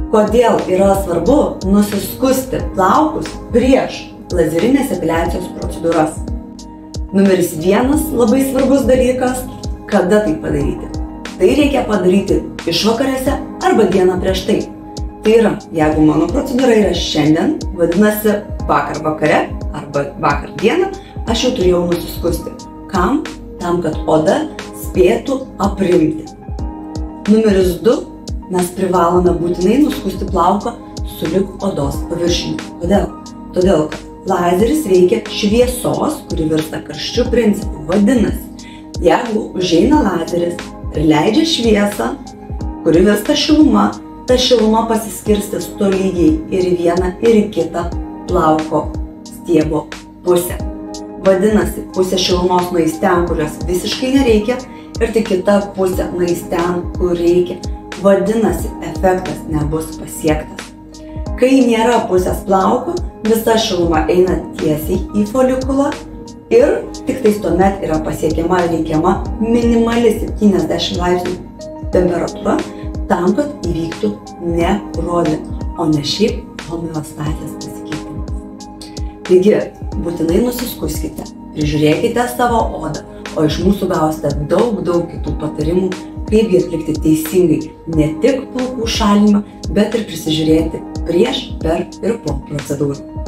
Kodėl yra svarbu nusiskusti plaukus prieš lazerinės epiliacijos procedūras? Numeris 1 labai svarbus dalykas, kada tai padaryti. Tai reikia padaryti išvakarėse arba dieną prieš tai. Tai yra, jeigu mano procedūra yra šiandien, vadinasi vakar vakare arba vakar dieną, aš jau turėjau nusiskusti. Kam? Tam, kad oda spėtų aprimti. Numeris 2, mes privalome būtinai nuskusti plauką sulig odos paviršiumi. Kodėl? Todėl, kad lazeris veikia šviesos, kuri virsta karščiu principu. Vadinasi, jeigu užeina lazeris ir leidžia šviesą, kuri virsta šiluma, ta šiluma pasiskirstys tolygiai ir į vieną, ir į kitą plauko stiebo pusę. Vadinasi, pusė šilumos nueis ten, kurios visiškai nereikia, ir tik kita pusė nueis ten, kur reikia. Vadinasi, efektas nebus pasiektas. Kai nėra pusės plauko, visa šiluma eina tiesiai į folikulą ir tik tais tuomet yra pasiekiama reikiama minimali 70 laipsnių temperatūra tam, kad įvyktų nekrozė, o ne šiaip homeostazės pasikeitimas. Taigi, būtinai nusiskuskite, prižiūrėkite savo odą, o iš mūsų gausite daug kitų patarimų, kaipgi atlikti teisingai ne tik plaukų šalinimą, bet ir prisižiūrėti prieš, per ir po procedūrų.